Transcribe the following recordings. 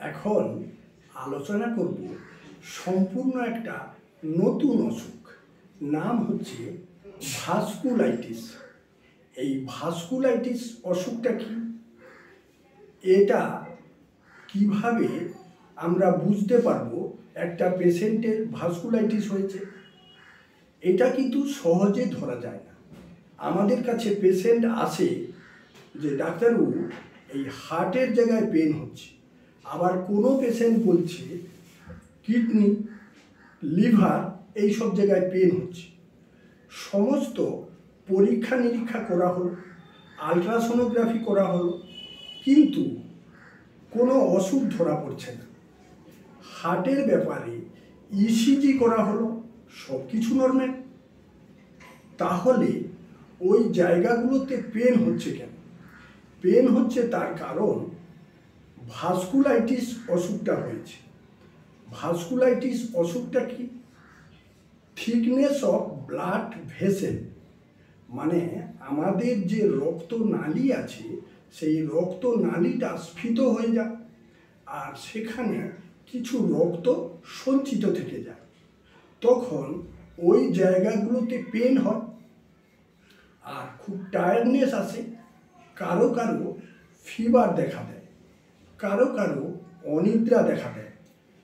এখন আলোচনা করব সম্পূর্ণ একটা নতুন অসুখ। নাম হচ্ছে ভাস্কুলাইটিস। এই ভাস্কুলাইটিস অসুখটা কি, এটা কিভাবে আমরা বুঝতে পারবো একটা পেশেন্টের ভাস্কুলাইটিস হয়েছে? এটা কিন্তু সহজে ধরা যায় না। আমাদের কাছে পেশেন্ট আসে যে ডাক্তারবাবু এই হার্টের জায়গায় পেন হচ্ছে, আবার কোনো পেশেন্ট বলছে কিডনি, লিভার এই সব জায়গায় পেন হচ্ছে। সমস্ত পরীক্ষা নিরীক্ষা করা হলো, আলট্রাসোনোগ্রাফি করা হলো, কিন্তু কোনো অসুখ ধরা পড়ছে না। হার্টের ব্যাপারে ইসিজি করা হলো, সব কিছু নর্মাল। তাহলে ওই জায়গাগুলোতে পেন হচ্ছে কেন? পেন হচ্ছে তার কারণ ভাস্কুলাইটিস অসুখটা হয়েছে। ভাস্কুলাইটিস অসুখটা কি? থিকনেস অফ ব্লাড ভেসেল, মানে আমাদের যে রক্ত নালী আছে সেই রক্ত নালীটা স্ফীত হয়ে যায়, আর সেখানে কিছু রক্ত সঞ্চিত থেকে যায়। তখন ওই জায়গাগুলোতে পেন হয় আর খুব টায়ার্ডনেস আসে। কারো কারো ফিভার দেখা দেয়, কারো কারো অনিদ্রা দেখা দেয়,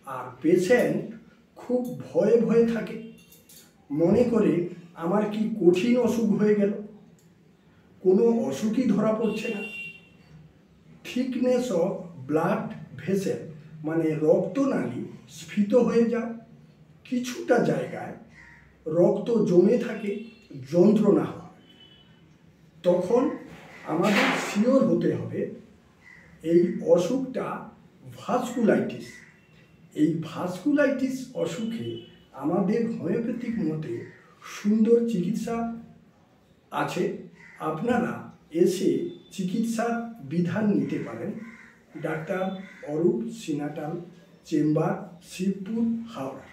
আর পেশেন্ট খুব ভয়ে ভয়ে থাকে, মনে করে আমার কি কঠিন অসুখ হয়ে গেল। কোনো অসুখই ধরা পড়ছে না। থিকনেস অফ ব্লাড ভেসেল মানে রক্তনালী স্ফীত হয়ে যায়, কিছুটা জায়গায় রক্ত জমে থাকে, যন্ত্রণা হয়। তখন আমাদের শিওর হতে হবে এই অসুখটা ভাস্কুলাইটিস। এই ভাস্কুলাইটিস অসুখে আমাদের হোমিওপ্যাথিক মতে সুন্দর চিকিৎসা আছে। আপনারা এসে চিকিৎসার বিধান নিতে পারেন। ডাক্তার অরূপ সিনাটাল, চেম্বার, শিবপুর, হাওড়া।